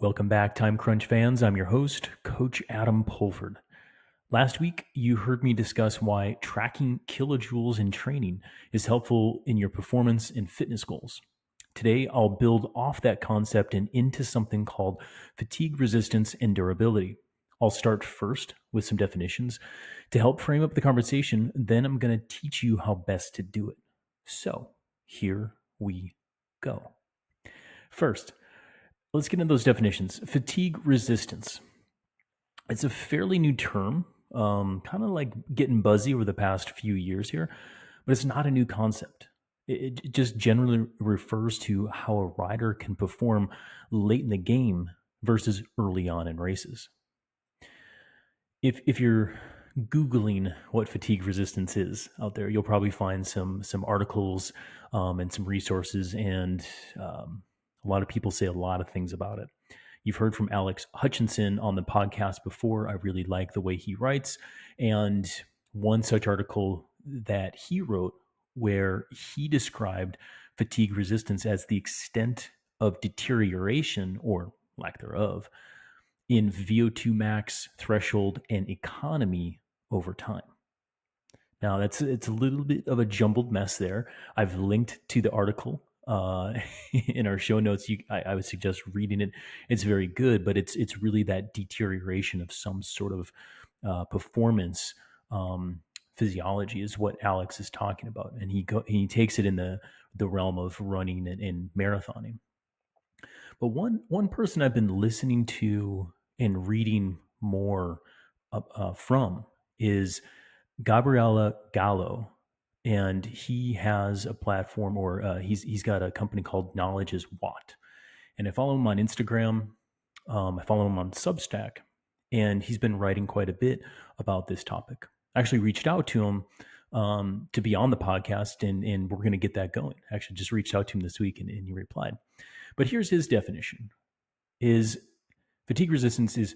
Welcome back, Time Crunch fans. I'm your host, Coach Adam Pulford. Last week, you heard me discuss why tracking kilojoules in training is helpful in your performance and fitness goals. Today, I'll build off that concept and into something called fatigue resistance and durability. I'll start first with some definitions to help frame up the conversation. Then I'm going to teach you how best to do it. So, here we go. First, let's get into those definitions. Fatigue resistance. It's a fairly new term, kind of like getting buzzy over the past few years here, but it's not a new concept. It just generally refers to how a rider can perform late in the game versus early on in races. If you're Googling what fatigue resistance is out there, you'll probably find some articles and some resources, and a lot of people say a lot of things about it. You've heard from Alex Hutchinson on the podcast before. I really like the way he writes. And one such article that he wrote where he described fatigue resistance as the extent of deterioration or lack thereof in VO2 max, threshold, and economy over time. Now, it's a little bit of a jumbled mess there. I've linked to the article in our show notes. I would suggest reading it. It's very good, but it's really that deterioration of some sort of performance physiology is what Alex is talking about, and he takes it in the realm of running and marathoning. But one person I've been listening to and reading more from is Gabriella Gallo, and he has a platform, or he's got a company called Knowledge is What, and I follow him on Instagram. I follow him on Substack, and he's been writing quite a bit about this topic. I actually reached out to him to be on the podcast, and we're going to get that going. I actually just reached out to him this week, and he replied. But here's his definition: is fatigue resistance is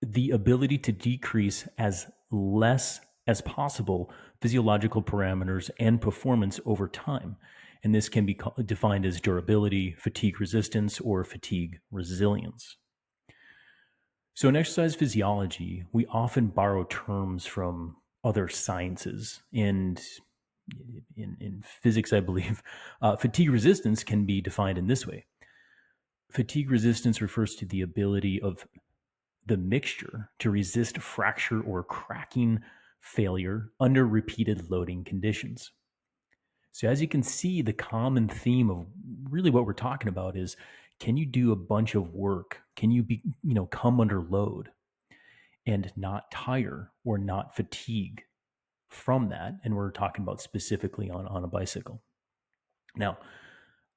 the ability to decrease as less as possible physiological parameters and performance over time. And this can be defined as durability, fatigue resistance, or fatigue resilience. So in exercise physiology, we often borrow terms from other sciences. And in physics, I believe, fatigue resistance can be defined in this way. Fatigue resistance refers to the ability of the mixture to resist fracture or cracking failure under repeated loading conditions. So as you can see, the common theme of really what we're talking about is, can you do a bunch of work? Can you come under load and not tire or not fatigue from that? And we're talking about specifically on a bicycle. Now,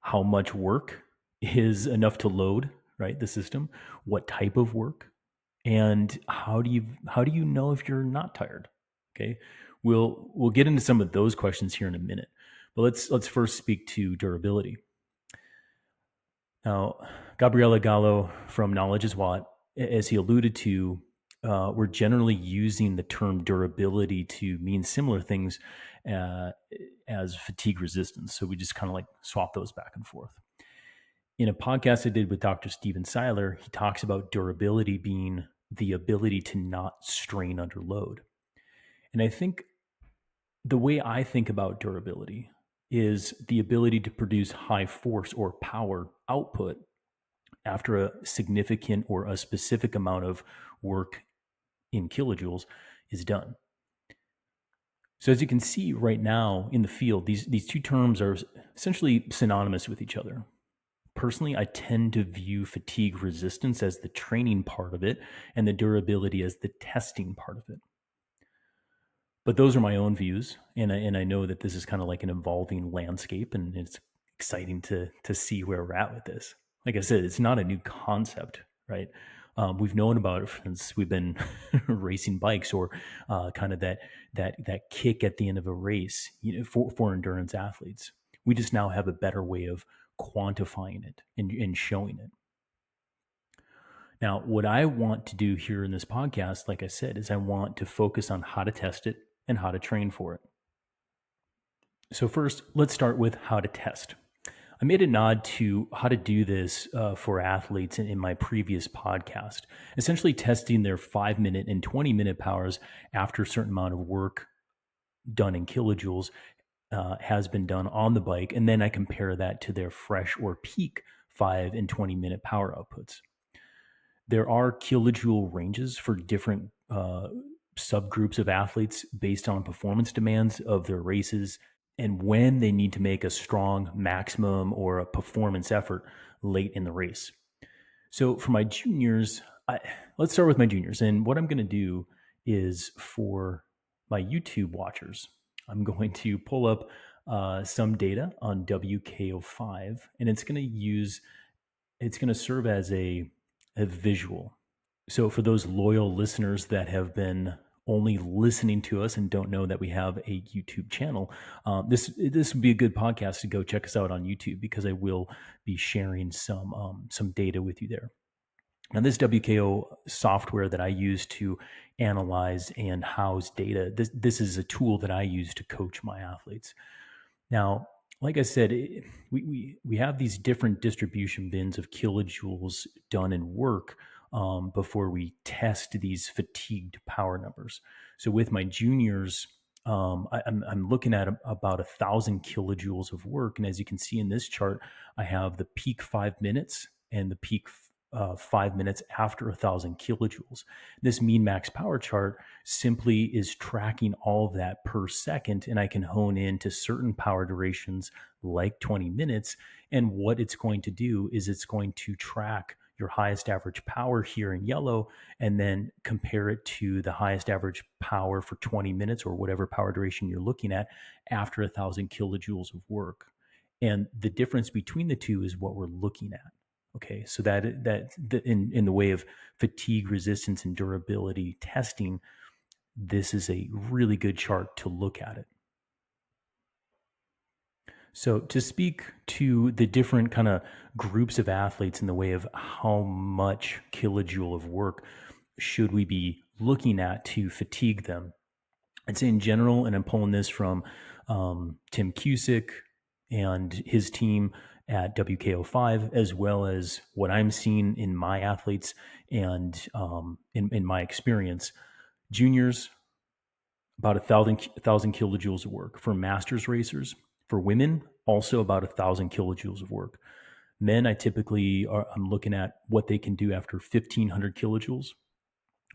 how much work is enough to load, right, the system? What type of work? And how do you know if you're not tired? Okay, we'll get into some of those questions here in a minute, but let's first speak to durability. Now, Gabriella Gallo from Knowledge is What, as he alluded to, we're generally using the term durability to mean similar things as fatigue resistance. So we just kind of like swap those back and forth. In a podcast I did with Dr. Steven Seiler, he talks about durability being the ability to not strain under load. And I think the way I think about durability is the ability to produce high force or power output after a significant or a specific amount of work in kilojoules is done. So as you can see right now in the field, these two terms are essentially synonymous with each other. Personally, I tend to view fatigue resistance as the training part of it and the durability as the testing part of it. But those are my own views, and I know that this is kind of like an evolving landscape, and it's exciting to see where we're at with this. Like I said, it's not a new concept, right? We've known about it since we've been racing bikes, or kind of that kick at the end of a race, for endurance athletes. We just now have a better way of quantifying it and showing it. Now, what I want to do here in this podcast, like I said, is I want to focus on how to test it and how to train for it. So first, let's start with how to test. I made a nod to how to do this for athletes in my previous podcast, essentially testing their 5 minute and 20-minute powers after a certain amount of work done in kilojoules has been done on the bike. And then I compare that to their fresh or peak 5 and 20-minute power outputs. There are kilojoule ranges for different subgroups of athletes based on performance demands of their races and when they need to make a strong maximum or a performance effort late in the race. So for my juniors, let's start with my juniors. And what I'm going to do is for my YouTube watchers, I'm going to pull up some data on WKO5, and it's going to serve as a visual. So for those loyal listeners that have been only listening to us and don't know that we have a YouTube channel, this would be a good podcast to go check us out on YouTube, because I will be sharing some data with you there. Now, this WKO software that I use to analyze and house data, this is a tool that I use to coach my athletes. Now, like I said, we have these different distribution bins of kilojoules done in work before we test these fatigued power numbers. So with my juniors, I'm looking at about 1,000 kilojoules of work. And as you can see in this chart, I have the peak 5 minutes and the peak 5 minutes after 1,000 kilojoules. This mean max power chart simply is tracking all of that per second, and I can hone in to certain power durations like 20 minutes. And what it's going to do is it's going to track your highest average power here in yellow, and then compare it to the highest average power for 20 minutes or whatever power duration you're looking at after 1,000 kilojoules of work. And the difference between the two is what we're looking at. Okay, so that in the way of fatigue resistance and durability testing, this is a really good chart to look at it. So to speak to the different kind of groups of athletes in the way of how much kilojoule of work should we be looking at to fatigue them, I'd say in general, and I'm pulling this from Tim Cusick and his team at WKO5, as well as what I'm seeing in my athletes and in my experience. Juniors, about 1,000 kilojoules of work. For masters racers, for women, also about 1,000 kilojoules of work. Men, I'm looking at what they can do after 1,500 kilojoules.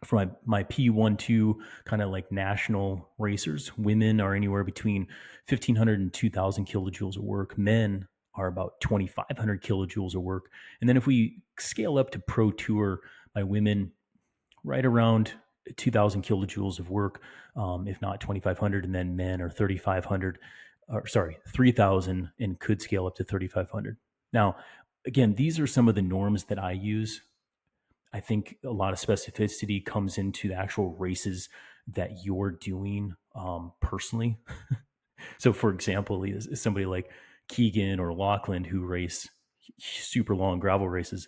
For my P1-2 kind of like national racers, women are anywhere between 1,500 and 2,000 kilojoules of work. Men are about 2,500 kilojoules of work. And then if we scale up to Pro Tour, my women, right around 2,000 kilojoules of work, if not 2,500, and then men are 3,000 and could scale up to 3,500. Now, again, these are some of the norms that I use. I think a lot of specificity comes into the actual races that you're doing personally. So, for example, is somebody like Keegan or Lachlan who race super long gravel races,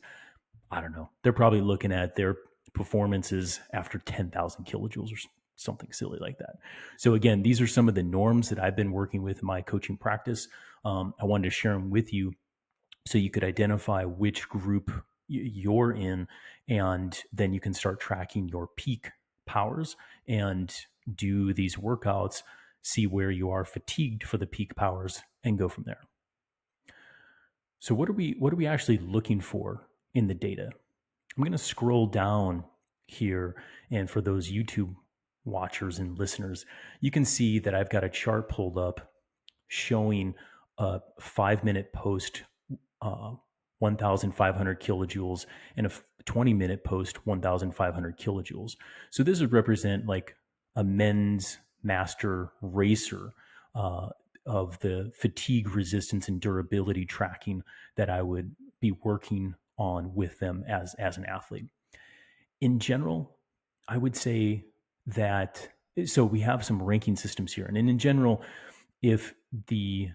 I don't know. They're probably looking at their performances after 10,000 kilojoules or something silly like that. So again, these are some of the norms that I've been working with in my coaching practice. I wanted to share them with you so you could identify which group you're in, and then you can start tracking your peak powers and do these workouts, see where you are fatigued for the peak powers, and go from there. So what are we actually looking for in the data? I'm going to scroll down here, and for those YouTube watchers and listeners, you can see that I've got a chart pulled up showing a 5-minute post 1,500 kilojoules and a 20-minute post 1,500 kilojoules. So this would represent like a men's master racer of the fatigue resistance and durability tracking that I would be working on with them as an athlete. In general, I would say that, so we have some ranking systems here. And in general, if the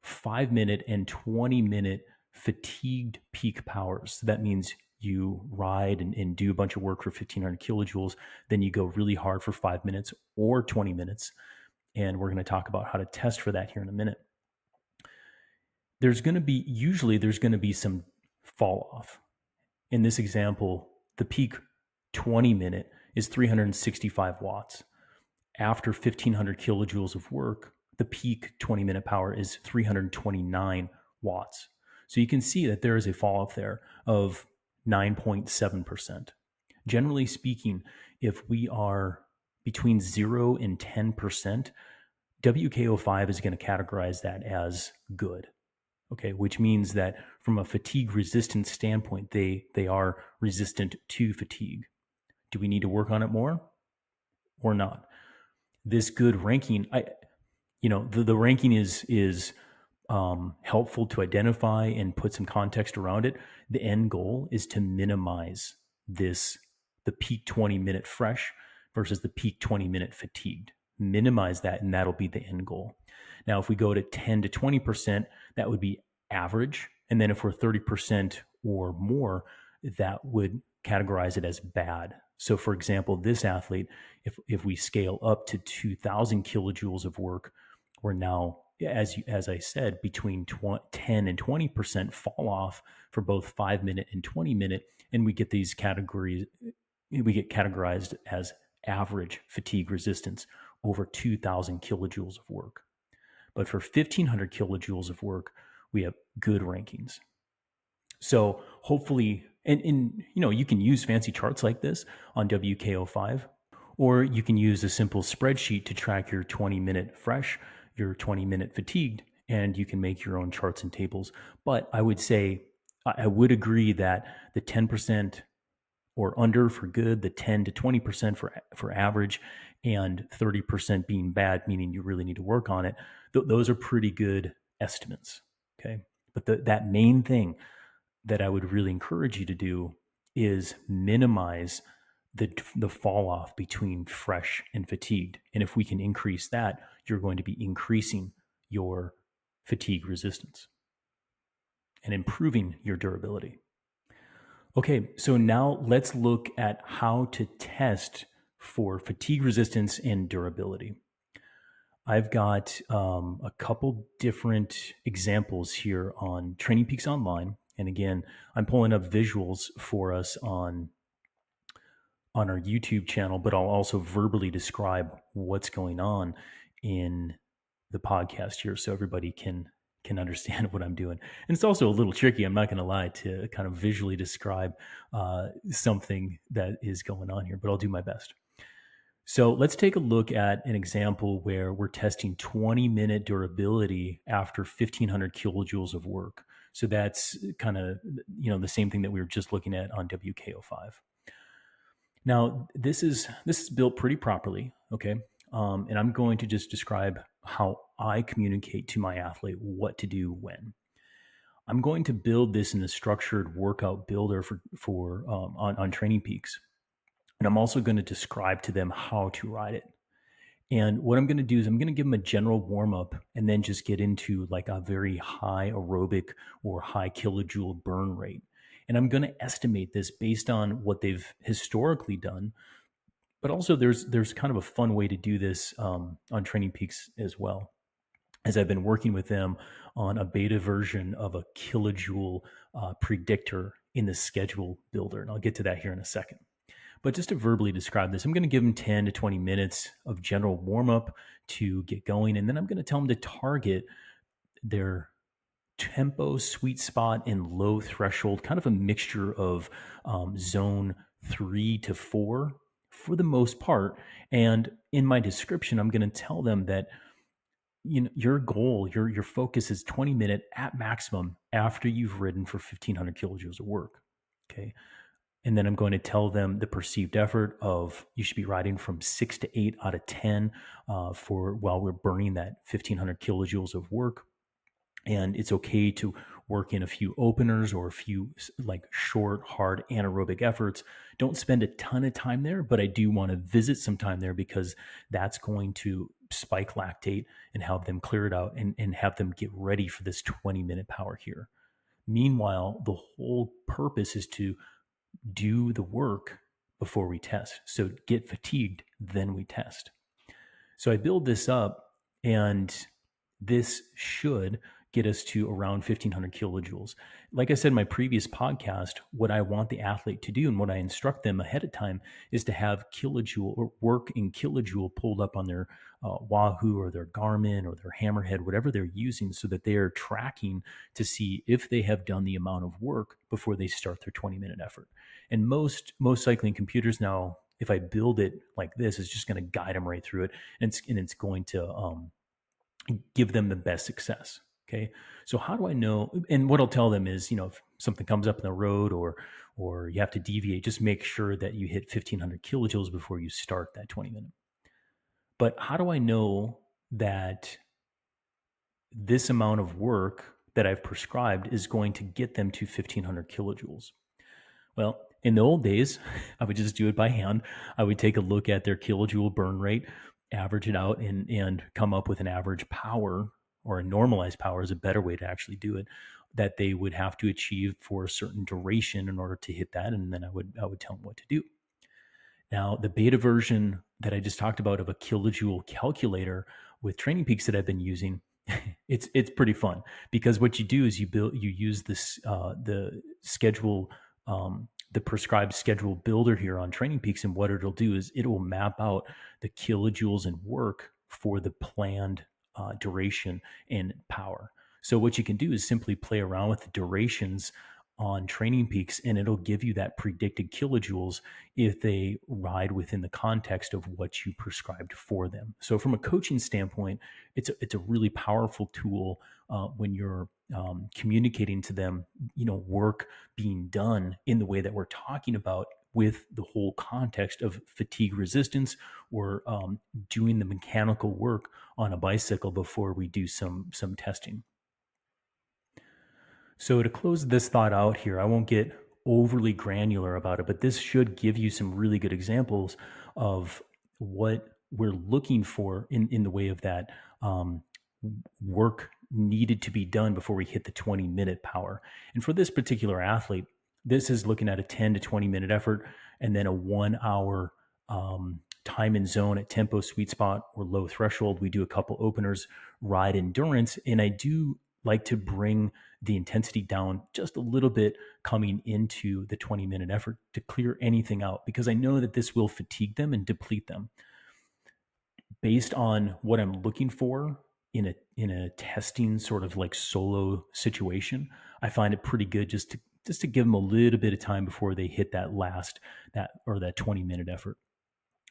5-minute and 20-minute fatigued peak powers, so that means you ride and do a bunch of work for 1,500 kilojoules, then you go really hard for 5 minutes or 20 minutes. And we're going to talk about how to test for that here in a minute. usually there's going to be some fall off. In this example, the peak 20 minute is 365 watts. After 1500 kilojoules of work, the peak 20-minute power is 329 watts. So you can see that there is a fall off there of 9.7%. Generally speaking, if we are between 0 and 10%, WKO5 is going to categorize that as good. Okay, which means that from a fatigue resistance standpoint, they are resistant to fatigue. Do we need to work on it more or not? This good ranking, the ranking is helpful to identify and put some context around it. The end goal is to minimize the peak 20-minute fresh versus the peak 20-minute fatigued. Minimize that, and that'll be the end goal. Now, if we go to 10 to 20%, that would be average. And then if we're 30% or more, that would categorize it as bad. So for example, this athlete, if we scale up to 2000 kilojoules of work, we're now, as I said, between 10 and 20% fall off for both 5-minute and 20-minute. And we get these categories, we get categorized as average fatigue resistance over 2000 kilojoules of work. But for 1500 kilojoules of work, we have good rankings. So hopefully, and you can use fancy charts like this on WKO5, or you can use a simple spreadsheet to track your 20-minute fresh, your 20-minute fatigued, and you can make your own charts and tables. But I would say, I would agree that the 10% or under for good, the 10 to 20% for average, and 30% being bad, meaning you really need to work on it. Those are pretty good estimates. Okay. But that main thing that I would really encourage you to do is minimize the fall off between fresh and fatigued. And if we can increase that, you're going to be increasing your fatigue resistance and improving your durability. Okay, so now let's look at how to test for fatigue resistance and durability. I've got a couple different examples here on Training Peaks Online. And again, I'm pulling up visuals for us on our YouTube channel, but I'll also verbally describe what's going on in the podcast here so everybody can understand what I'm doing. And it's also a little tricky, I'm not going to lie, to kind of visually describe something that is going on here, but I'll do my best. So let's take a look at an example where we're testing 20-minute durability after 1500 kilojoules of work. So that's kind of, the same thing that we were just looking at on WKO5. Now, this is built pretty properly, okay? And I'm going to just describe how I communicate to my athlete what to do when. I'm going to build this in a structured workout builder for on Training Peaks. And I'm also going to describe to them how to ride it. And what I'm going to do is I'm going to give them a general warm up and then just get into like a very high aerobic or high kilojoule burn rate. And I'm going to estimate this based on what they've historically done. But also there's kind of a fun way to do this on Training Peaks as well, as I've been working with them on a beta version of a kilojoule predictor in the schedule builder. And I'll get to that here in a second. But just to verbally describe this, I'm going to give them 10 to 20 minutes of general warm-up to get going. And then I'm going to tell them to target their tempo, sweet spot, and low threshold, kind of a mixture of zone 3 to 4 for the most part. And in my description, I'm going to tell them that your goal, your focus is 20-minute at maximum after you've ridden for 1500 kilojoules of work. Okay. And then I'm going to tell them the perceived effort of you should be riding from 6 to 8 out of 10 for while we're burning that 1500 kilojoules of work. And it's okay to work in a few openers or a few like short, hard anaerobic efforts. Don't spend a ton of time there, but I do want to visit some time there because that's going to spike lactate and have them clear it out and have them get ready for this 20-minute power here. Meanwhile, the whole purpose is to do the work before we test. So get fatigued, then we test. So I build this up, and this should get us to around 1500 kilojoules. Like I said in my previous podcast, what I want the athlete to do and what I instruct them ahead of time is to have kilojoule or work in kilojoule pulled up on their Wahoo or their Garmin or their Hammerhead, whatever they're using, so that they are tracking to see if they have done the amount of work before they start their 20-minute effort. And most cycling computers now, if I build it like this, is just going to guide them right through it, and it's going to give them the best success. Okay. So how do I know? And what I'll tell them is, if something comes up in the road or you have to deviate, just make sure that you hit 1500 kilojoules before you start that 20-minute. But how do I know that this amount of work that I've prescribed is going to get them to 1500 kilojoules? Well, in the old days, I would just do it by hand. I would take a look at their kilojoule burn rate, average it out, and come up with an average power, or a normalized power is a better way to actually do it, that they would have to achieve for a certain duration in order to hit that. And then I would tell them what to do. Now, the beta version that I just talked about of a kilojoule calculator with Training Peaks that I've been using, it's pretty fun, because what you do is you use this the prescribed schedule builder here on Training Peaks, and what it'll do is it will map out the kilojoules and work for the planned duration and power. So what you can do is simply play around with the durations on Training Peaks, and it'll give you that predicted kilojoules if they ride within the context of what you prescribed for them. So from a coaching standpoint, it's a really powerful tool when you're communicating to them, work being done in the way that we're talking about, with the whole context of fatigue resistance, or doing the mechanical work on a bicycle before we do some testing. So to close this thought out here, I won't get overly granular about it, but this should give you some really good examples of what we're looking for in the way of that work needed to be done before we hit the 20-minute power. And for this particular athlete, this is looking at a 10 to 20-minute effort, and then a 1 hour time and zone at tempo, sweet spot, or low threshold. We do a couple openers, ride endurance, and I do like to bring the intensity down just a little bit coming into the 20-minute effort to clear anything out, because I know that this will fatigue them and deplete them. Based on what I'm looking for in a testing sort of like solo situation, I find it pretty good just to give them a little bit of time before they hit that 20-minute effort.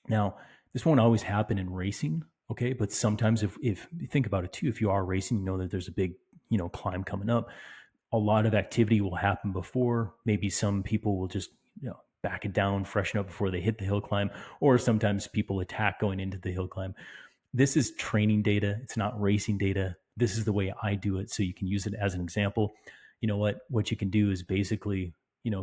Now, this won't always happen in racing, okay? But sometimes if you think about it too, if you are racing, you know that there's a big, climb coming up. A lot of activity will happen before. Maybe some people will just, back it down, freshen up before they hit the hill climb, or sometimes people attack going into the hill climb. This is training data. It's not racing data. This is the way I do it, so you can use it as an example. You know what you can do is basically,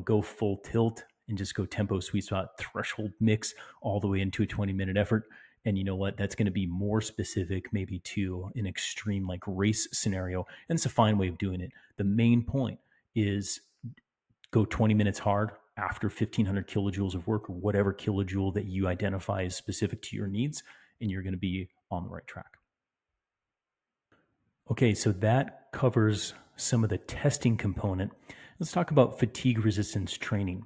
go full tilt and just go tempo, sweet spot, threshold mix all the way into a 20-minute effort. And you know what? That's going to be more specific maybe to an extreme like race scenario. And it's a fine way of doing it. The main point is go 20 minutes hard after 1500 kilojoules of work, or whatever kilojoule that you identify as specific to your needs, and you're going to be on the right track. Okay, so that covers some of the testing component. Let's talk about fatigue resistance training.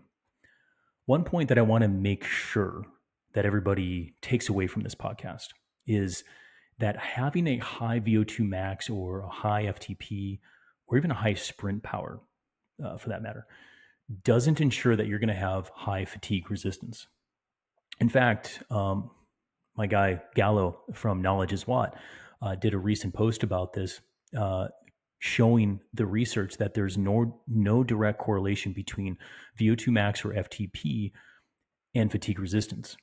One point that I want to make sure that everybody takes away from this podcast is that having a high VO2 max, or a high FTP, or even a high sprint power, for that matter, doesn't ensure that you're going to have high fatigue resistance. In fact, my guy Gallo from Knowledge is What did a recent post about this, showing the research that there's no direct correlation between VO2 max, or FTP, and fatigue resistance.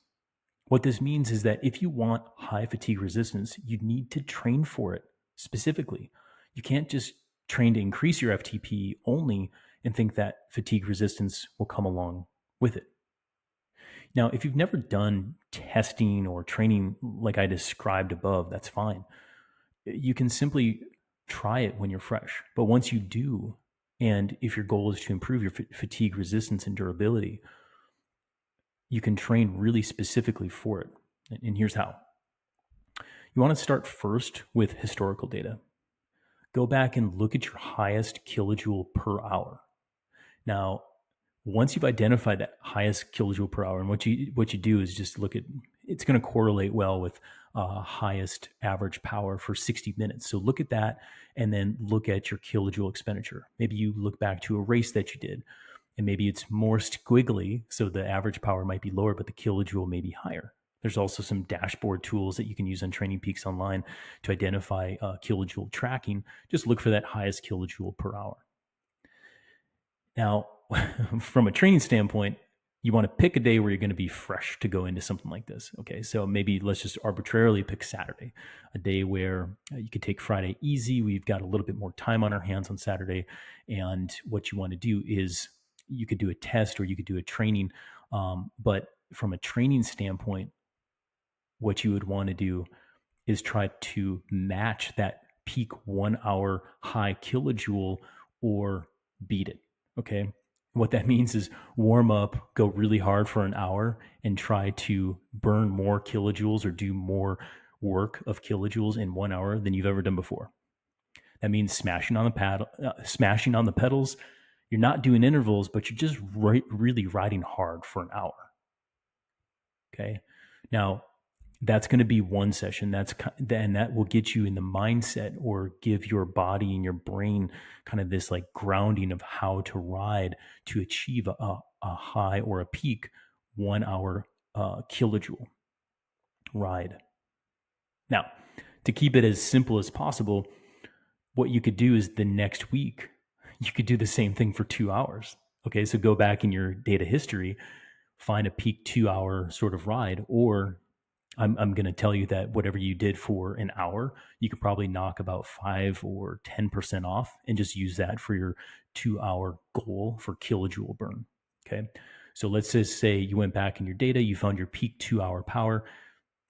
What this means is that if you want high fatigue resistance, you need to train for it specifically. You can't just train to increase your FTP only and think that fatigue resistance will come along with it. Now, if you've never done testing or training like I described above, that's fine. You can simply try it when you're fresh. But once you do, and if your goal is to improve your fatigue resistance and durability, you can train really specifically for it. And here's how. You want to start first with historical data. Go back and look at your highest kilojoule per hour. Now, once you've identified that highest kilojoule per hour, and what you do is just look at, it's going to correlate well with highest average power for 60 minutes. So look at that, and then look at your kilojoule expenditure. Maybe you look back to a race that you did, and maybe it's more squiggly, so the average power might be lower, but the kilojoule may be higher. There's also some dashboard tools that you can use on Training Peaks online to identify kilojoule tracking. Just look for that highest kilojoule per hour. Now, from a training standpoint, you want to pick a day where you're going to be fresh to go into something like this. Okay, so maybe let's just arbitrarily pick Saturday, a day where you could take Friday easy. We've got a little bit more time on our hands on Saturday. And what you want to do is you could do a test or you could do a training. But from a training standpoint, what you would want to do is try to match that peak 1 hour high kilojoule or beat it. Okay. What that means is warm up, go really hard for an hour, and try to burn more kilojoules or do more work of kilojoules in 1 hour than you've ever done before. That means smashing on the pedals. You're not doing intervals, but you're just really riding hard for an hour. Okay. Now, that's going to be one session. And that will get you in the mindset or give your body and your brain kind of this like grounding of how to ride to achieve a high or a peak 1 hour kilojoule ride. Now, to keep it as simple as possible, what you could do is the next week, you could do the same thing for 2 hours. Okay, so go back in your data history, find a peak 2 hour sort of ride, or I'm going to tell you that whatever you did for an hour, you could probably knock about 5 or 10% off and just use that for your 2 hour goal for kilojoule burn. Okay. So let's just say you went back in your data, you found your peak 2 hour power,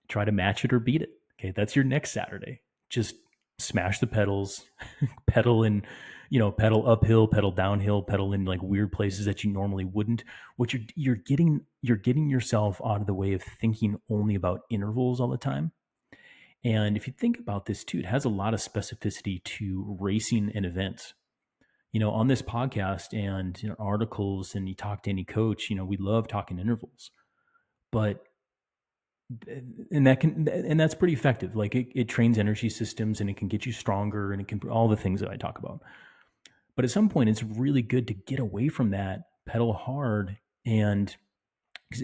try to match it or beat it. Okay. That's your next Saturday. Just smash the pedals, pedal in, pedal uphill, pedal downhill, pedal in like weird places that you normally wouldn't. What you're getting yourself out of the way of thinking only about intervals all the time. And if you think about this too, it has a lot of specificity to racing and events. On this podcast and articles, and you talk to any coach, we love talking intervals, but and that's pretty effective. Like it trains energy systems and it can get you stronger and it can all the things that I talk about. But at some point, it's really good to get away from that, pedal hard, and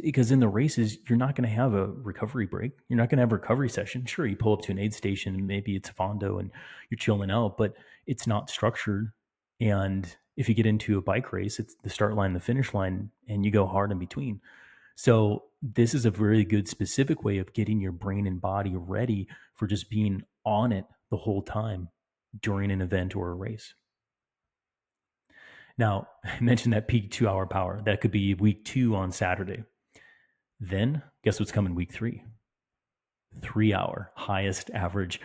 because in the races, you're not going to have a recovery break. You're not going to have a recovery session. Sure, you pull up to an aid station and maybe it's a fondo and you're chilling out, but it's not structured. And if you get into a bike race, it's the start line, the finish line, and you go hard in between. So this is a very good specific way of getting your brain and body ready for just being on it the whole time during an event or a race. Now, I mentioned that peak 2 hour power. That could be week 2 on Saturday. Then guess what's coming week 3? 3 hour highest average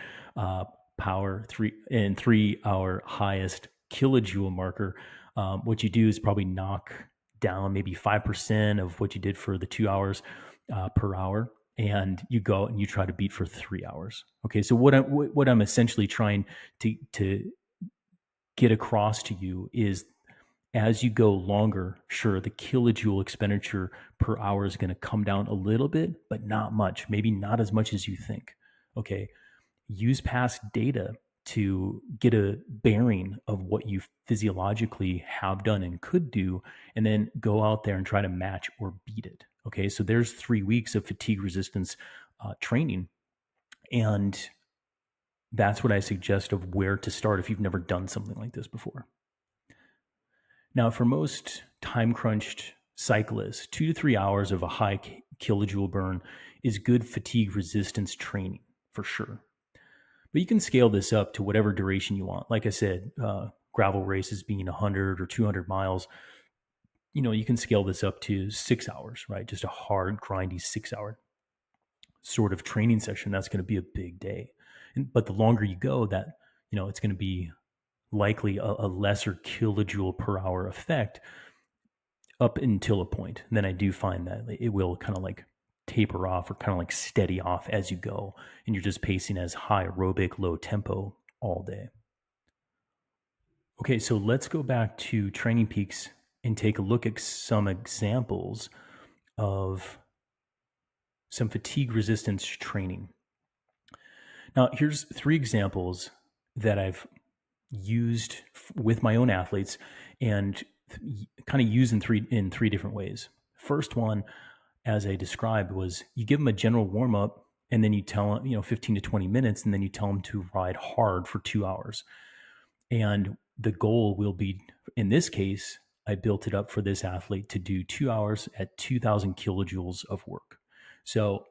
power, 3 hour highest kilojoule marker. What you do is probably knock down maybe 5% of what you did for the 2 hours per hour, and you go and you try to beat for 3 hours. Okay, so what I'm essentially trying to get across to you is, as you go longer, sure, the kilojoule expenditure per hour is going to come down a little bit, but not much, maybe not as much as you think. Okay, use past data to get a bearing of what you physiologically have done and could do, and then go out there and try to match or beat it. Okay, so there's 3 weeks of fatigue resistance training, and that's what I suggest of where to start if you've never done something like this before. Now, for most time-crunched cyclists, 2 to 3 hours of a high kilojoule burn is good fatigue resistance training for sure. But you can scale this up to whatever duration you want. Like I said, gravel races being 100 or 200 miles, you can scale this up to 6 hours, right? Just a hard, grindy 6 hour sort of training session. That's going to be a big day. But the longer you go, that, it's going to be likely a lesser kilojoule per hour effect up until a point. And then I do find that it will kind of like taper off or kind of like steady off as you go, and you're just pacing as high aerobic, low tempo all day. Okay, so let's go back to Training Peaks and take a look at some examples of some fatigue resistance training. Now, here's three examples that I've used with my own athletes and kind of use in three different ways. First one, as I described, was you give them a general warm up and then you tell them, 15 to 20 minutes, and then you tell them to ride hard for 2 hours. And the goal will be, in this case, I built it up for this athlete to do 2 hours at 2000 kilojoules of work. So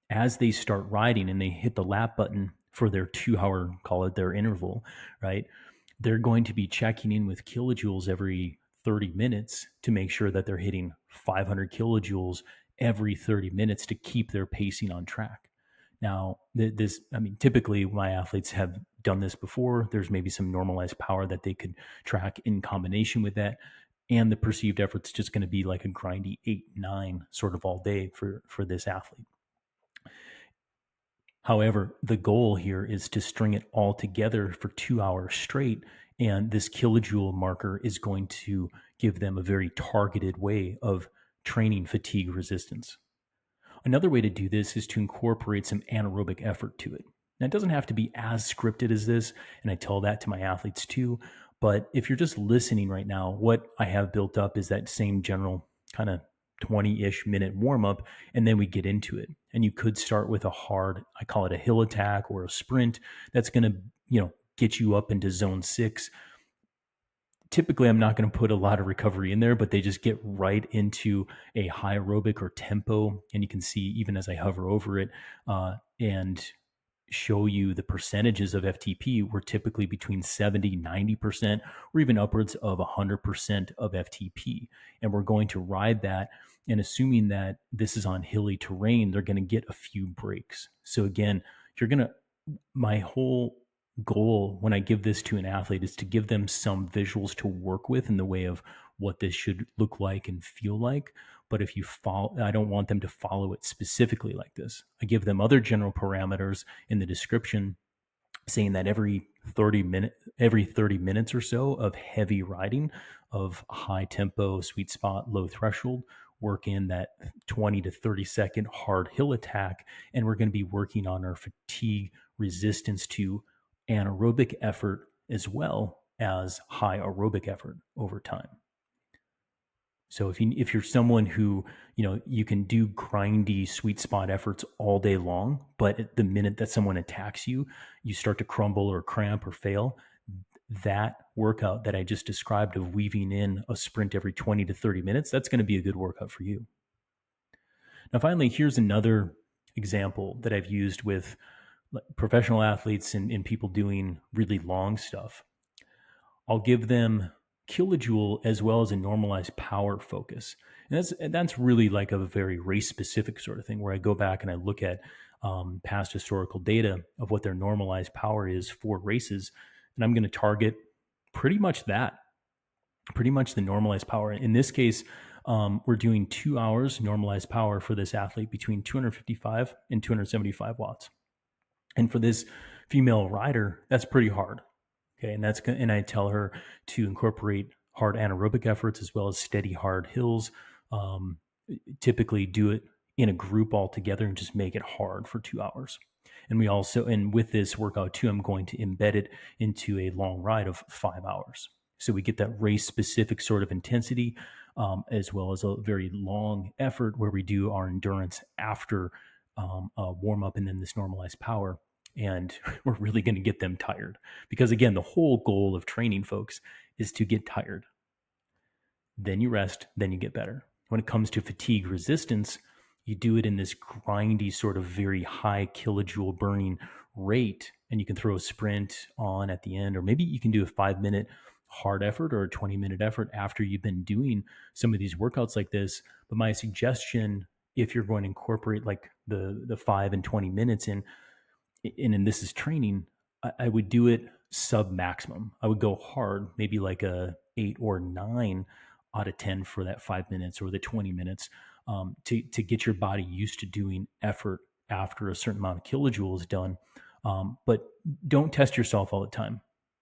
as they start riding and they hit the lap button for their 2 hour, call it their interval, right? They're going to be checking in with kilojoules every 30 minutes to make sure that they're hitting 500 kilojoules every 30 minutes to keep their pacing on track. Now, typically my athletes have done this before. There's maybe some normalized power that they could track in combination with that. And the perceived effort's just going to be like a grindy 8, 9 sort of all day for this athlete. However, the goal here is to string it all together for 2 hours straight. And this kilojoule marker is going to give them a very targeted way of training fatigue resistance. Another way to do this is to incorporate some anaerobic effort to it. Now, it doesn't have to be as scripted as this, and I tell that to my athletes too. But if you're just listening right now, what I have built up is that same general kind of 20-ish minute warm up, and then we get into it. And you could start with a hard, I call it a hill attack or a sprint. That's going to, get you up into zone 6. Typically, I'm not going to put a lot of recovery in there, but they just get right into a high aerobic or tempo. And you can see, even as I hover over it and show you the percentages of FTP, we're typically between 70, 90%, or even upwards of 100% of FTP. And we're going to ride that. And assuming that this is on hilly terrain, they're going to get a few breaks. So again, my whole goal when I give this to an athlete is to give them some visuals to work with in the way of what this should look like and feel like. But if you follow, I don't want them to follow it specifically like this. I give them other general parameters in the description saying that every 30 minutes or so of heavy riding of high tempo, sweet spot, low threshold, work in that 20 to 30 second hard hill attack. And we're going to be working on our fatigue resistance to anaerobic effort as well as high aerobic effort over time. So if you're someone who, you can do grindy sweet spot efforts all day long, but at the minute that someone attacks you, you start to crumble or cramp or fail, that workout that I just described of weaving in a sprint every 20 to 30 minutes, that's going to be a good workout for you. Now, finally, here's another example that I've used with professional athletes and people doing really long stuff. I'll give them kilojoule as well as a normalized power focus. And that's really like a very race specific sort of thing where I go back and I look at past historical data of what their normalized power is for races. And I'm going to target pretty much the normalized power. In this case, we're doing 2 hours normalized power for this athlete between 255 and 275 watts. And for this female rider, that's pretty hard. Okay. And I tell her to incorporate hard anaerobic efforts as well as steady hard hills. Typically do it in a group all together and just make it hard for 2 hours. And with this workout too, I'm going to embed it into a long ride of 5 hours. So we get that race specific sort of intensity, as well as a very long effort where we do our endurance after a warm up and then this normalized power. And we're really going to get them tired because again, the whole goal of training folks is to get tired. Then you rest, then you get better. When it comes to fatigue resistance, you do it in this grindy sort of very high kilojoule burning rate. And you can throw a sprint on at the end, or maybe you can do a 5-minute hard effort or a 20-minute effort after you've been doing some of these workouts like this. But my suggestion, if you're going to incorporate like the 5 and 20 minutes in this is training, I would do it sub maximum. I would go hard, maybe like a 8 or 9 out of 10 for that 5 minutes or the 20 minutes to get your body used to doing effort after a certain amount of kilojoules done. But don't test yourself all the time.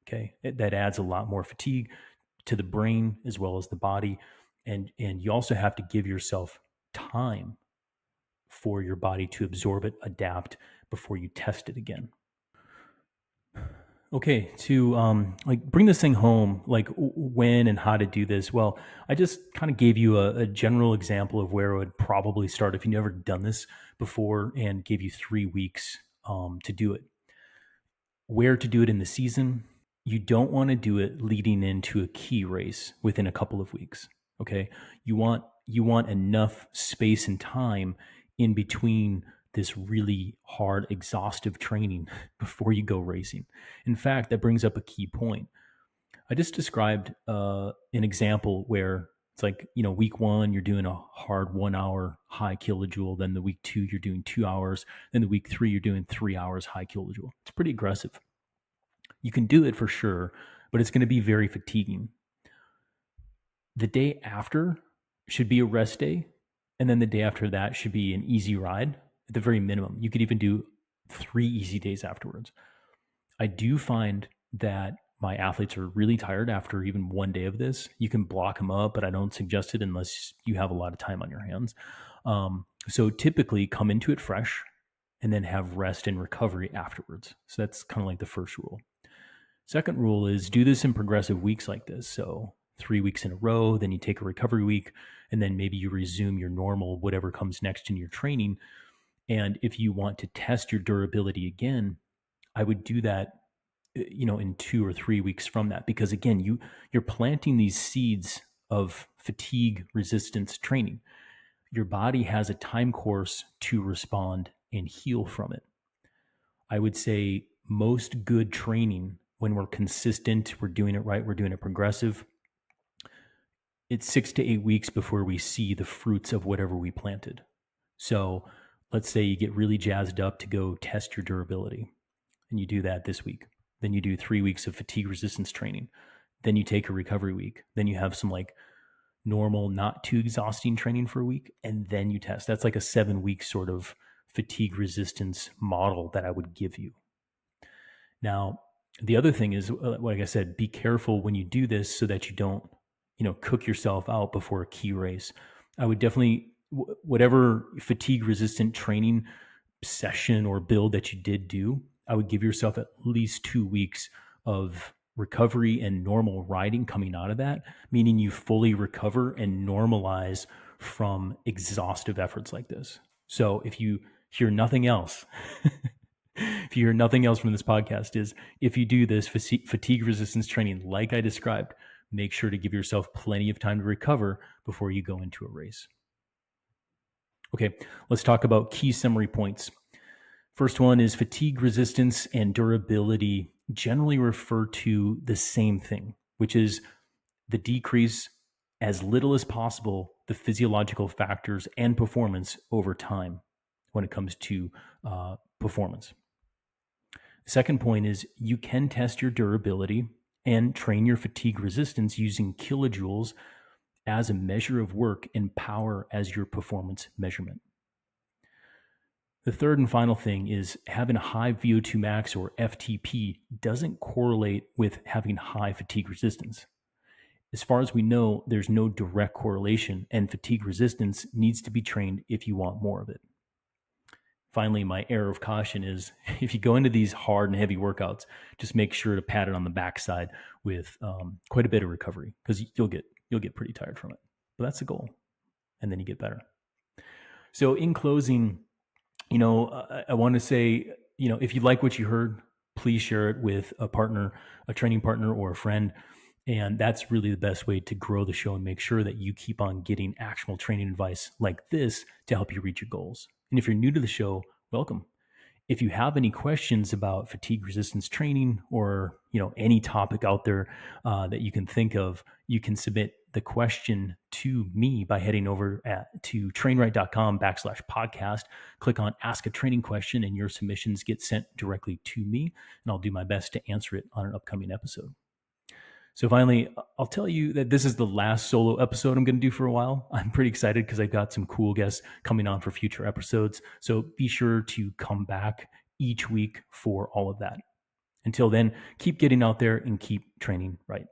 Okay. That adds a lot more fatigue to the brain as well as the body. And you also have to give yourself time for your body to absorb it, adapt before you test it again. Okay, to like bring this thing home, like when and how to do this. Well, I just kind of gave you a general example of where it would probably start if you've never done this before, and gave you 3 weeks to do it. Where to do it in the season? You don't want to do it leading into a key race within a couple of weeks. Okay, you want enough space and time in between this really hard, exhaustive training before you go racing. In fact, that brings up a key point. I just described an example where it's like, week one, you're doing a hard 1 hour high kilojoule. Then the week two, you're doing 2 hours. Then the week three, you're doing 3 hours high kilojoule. It's pretty aggressive. You can do it for sure, but it's going to be very fatiguing. The day after should be a rest day. And then the day after that should be an easy ride at the very minimum. You could even do 3 easy days afterwards. I do find that my athletes are really tired after even one day of this. You can block them up, but I don't suggest it unless you have a lot of time on your hands. So typically come into it fresh and then have rest and recovery afterwards. So that's kind of like the first rule. Second rule is do this in progressive weeks like this. So 3 weeks in a row, then you take a recovery week, and then maybe you resume your normal, whatever comes next in your training. And if you want to test your durability again, I would do that, in 2 or 3 weeks from that, because again, you're planting these seeds of fatigue resistance training. Your body has a time course to respond and heal from it. I would say most good training, when we're consistent, we're doing it right, we're doing it progressive, it's 6 to 8 weeks before we see the fruits of whatever we planted. So let's say you get really jazzed up to go test your durability, and you do that this week. Then you do 3 weeks of fatigue resistance training. Then you take a recovery week. Then you have some like normal, not too exhausting training for a week, and then you test. That's like a 7-week sort of fatigue resistance model that I would give you. Now, the other thing is, like I said, be careful when you do this so that you don't, cook yourself out before a key race. I would definitely, whatever fatigue resistant training session or build that you did do, I would give yourself at least 2 weeks of recovery and normal riding coming out of that, meaning you fully recover and normalize from exhaustive efforts like this. So if you hear nothing else, if you hear nothing else from this podcast, is if you do this fatigue resistance training like I described, make sure to give yourself plenty of time to recover before you go into a race. Okay, let's talk about key summary points. First one is fatigue resistance and durability generally refer to the same thing, which is the decrease as little as possible the physiological factors and performance over time when it comes to performance. The second point is you can test your durability and train your fatigue resistance using kilojoules as a measure of work and power as your performance measurement. The third and final thing is having a high VO2 max or FTP doesn't correlate with having high fatigue resistance. As far as we know, there's no direct correlation, and fatigue resistance needs to be trained if you want more of it. Finally, my error of caution is if you go into these hard and heavy workouts, just make sure to pat it on the backside with quite a bit of recovery, because you'll get pretty tired from it. But that's the goal, and then you get better. So in closing, I want to say, if you like what you heard, please share it with a partner, a training partner, or a friend. And that's really the best way to grow the show and make sure that you keep on getting actionable training advice like this to help you reach your goals. And if you're new to the show, welcome. If you have any questions about fatigue resistance training or, any topic out there that you can think of, you can submit the question to me by heading over to trainright.com/podcast. Click on Ask a Training Question, and your submissions get sent directly to me, and I'll do my best to answer it on an upcoming episode. So finally, I'll tell you that this is the last solo episode I'm going to do for a while. I'm pretty excited because I've got some cool guests coming on for future episodes. So be sure to come back each week for all of that. Until then, keep getting out there and keep training right.